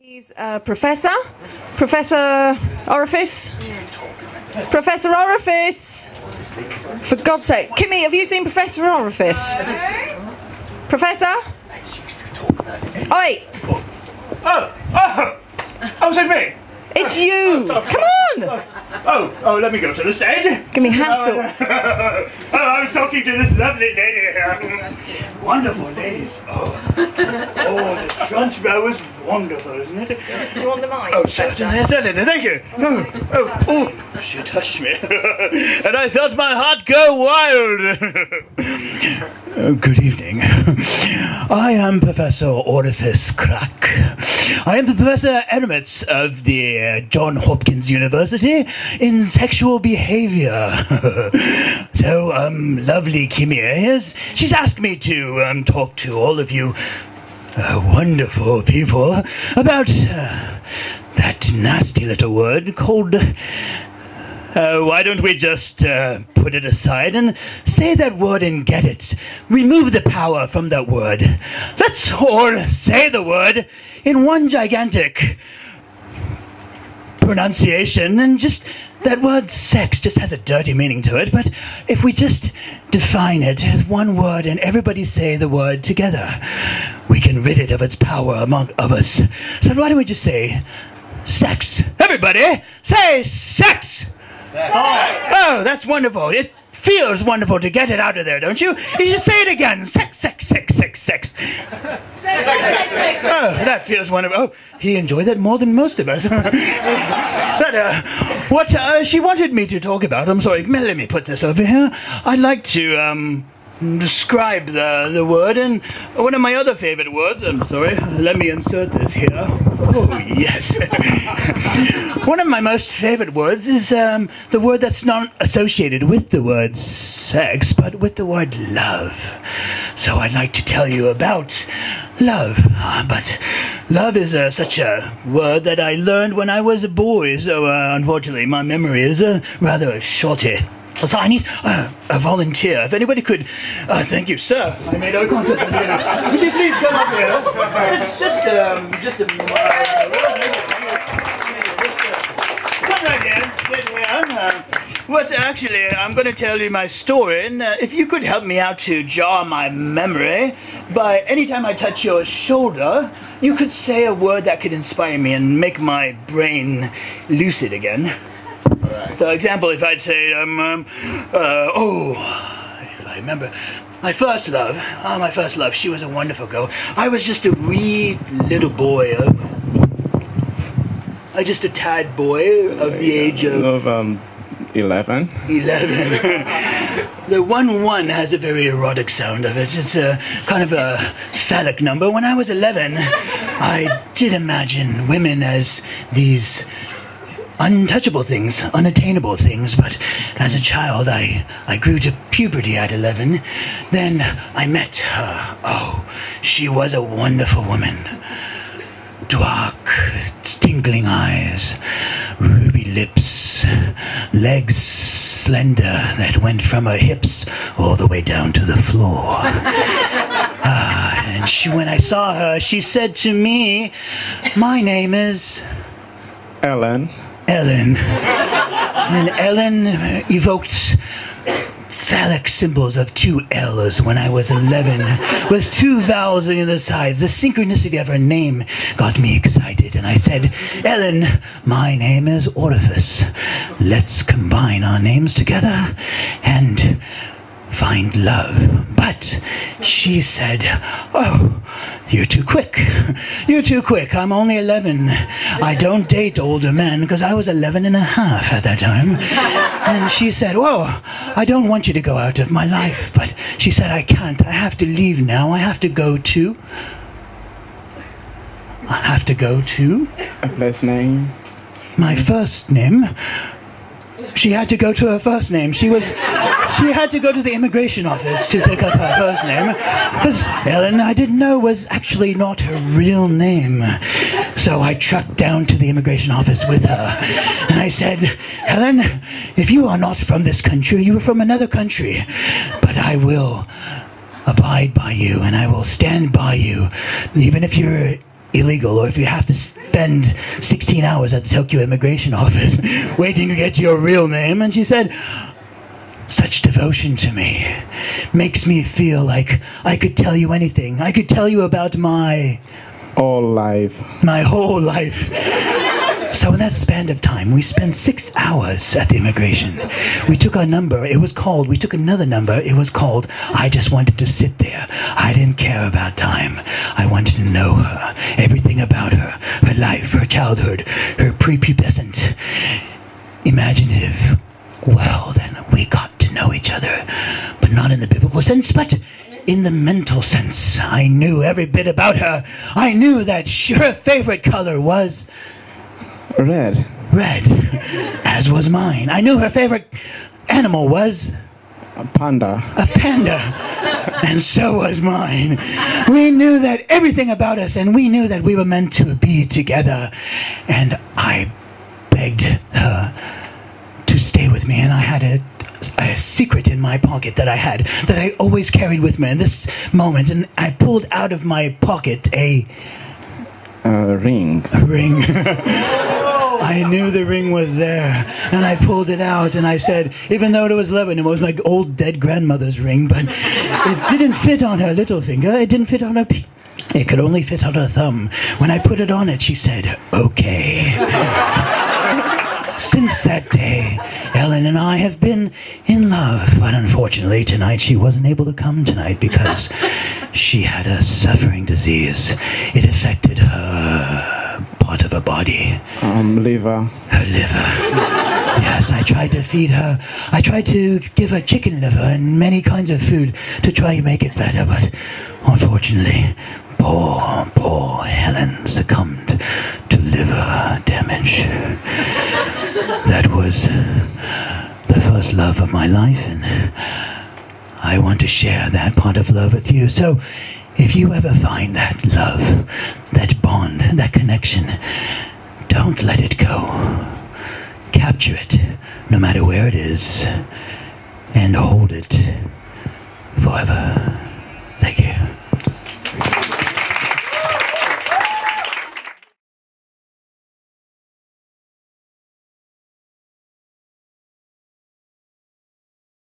He's Professor Orephus. Professor Orephus! For God's sake. Kimmy, have you seen Professor Orephus? Professor? Oi! Oh, is it me? It's you! Come on! Oh, let me go to the stage. Give me hassle. I was talking to this lovely lady here. Wonderful ladies. Oh, the front row is wonderful, isn't it? Do you want the mic? Oh, certainly, thank you. Oh, she touched me. And I felt my heart go wild. Good evening. I am Professor Orephus Crack. I am the Professor Emeritus of the John Hopkins University in sexual behavior. So, lovely Kimmy here. She's asked me to talk to all of you wonderful people about that nasty little word called... why don't we just put it aside and say that word and get it? Remove the power from that word. Let's all say the word in one gigantic pronunciation, and just that word sex just has a dirty meaning to it, but if we just define it as one word and everybody say the word together, we can rid it of its power among us. So why don't we just say sex? Everybody say sex! Oh, that's wonderful. It feels wonderful to get it out of there, don't you? You should say it again. Sex, sex, sex, sex, sex. Oh, that feels wonderful. Oh, he enjoyed that more than most of us. But, what she wanted me to talk about, I'm sorry, let me put this over here. I'd like to, describe the word, and one of my other favorite words, I'm sorry, let me insert this here. Oh, yes. One of my most favorite words is the word that's not associated with the word sex, but with the word love. So I'd like to tell you about love. But love is such a word that I learned when I was a boy, so unfortunately my memory is rather shorty. So I need a volunteer. If anybody could... thank you, sir. I made eye contact with you. Would you please come up here? It's just a... Come right here. Sit here. Actually, I'm going to tell you my story, and if you could help me out to jar my memory, by any time I touch your shoulder, you could say a word that could inspire me and make my brain lucid again. So, example, if I'd say, I remember my first love, she was a wonderful girl. I was just a wee little boy, just a tad boy of the age of... 11. 11. The 1-1 has a very erotic sound of it. It's a kind of a phallic number. When I was 11, I did imagine women as these... untouchable things, unattainable things, but as a child I grew to puberty at 11. Then I met her. Oh, she was a wonderful woman. Dark, tinkling eyes, ruby lips, legs slender that went from her hips all the way down to the floor. And when I saw her, she said to me, "My name is... Ellen." Ellen. And Ellen evoked phallic symbols of 2 L's when I was 11, with 2 vowels on the sides. The synchronicity of her name got me excited, and I said, "Ellen, my name is Orephus. Let's combine our names together and find love." But she said, "Oh, you're too quick. You're too quick. I'm only 11. I don't date older men," because I was 11 and a half at that time. And she said, "Well, I don't want you to go out of my life." But she said, "I can't. I have to leave now. I have to go to... A place name. My first name." She had to go to her first name. She had to go to the immigration office to pick up her first name, because Ellen, I didn't know, was actually not her real name. So I trucked down to the immigration office with her, and I said, "Ellen, if you are not from this country, you are from another country, but I will abide by you, and I will stand by you, even if you're illegal, or if you have to spend 16 hours at the Tokyo immigration office waiting to get your real name. And she said, such devotion to me makes me feel like I could tell you anything. I could tell you about my whole life. So in that span of time, we spent 6 hours at the immigration. We took our number. We took another number. It was called, I just wanted to sit there. I didn't care about time. I wanted to know her, everything about her, her life, her childhood, her prepubescent, imaginative world. And we got to know each other, but not in the biblical sense, but in the mental sense. I knew every bit about her. I knew that her favorite color was Red. red, as was mine. I knew her favorite animal was A panda. a panda, and so was mine. We knew that everything about us, and we knew that we were meant to be together. And I begged her to stay with me, and I had a secret in my pocket that I always carried with me in this moment. And I pulled out of my pocket a Ring. ring. I knew the ring was there, and I pulled it out, and I said, even though it was 11, it was my old dead grandmother's ring, but it didn't fit on her little finger, it didn't fit on her it could only fit on her thumb. When I put it on it, she said, okay. Since that day, Ellen and I have been in love, but unfortunately tonight she wasn't able to come tonight because she had a suffering disease. It affected her part of her body. Liver. Her liver. Yes, I tried to feed her. I tried to give her chicken liver and many kinds of food to try to make it better, but unfortunately, poor Helen succumbed to liver damage. That was the first love of my life, and I want to share that part of love with you. So, if you ever find that love, that bond, that connection, don't let it go. Capture it, no matter where it is, and hold it forever.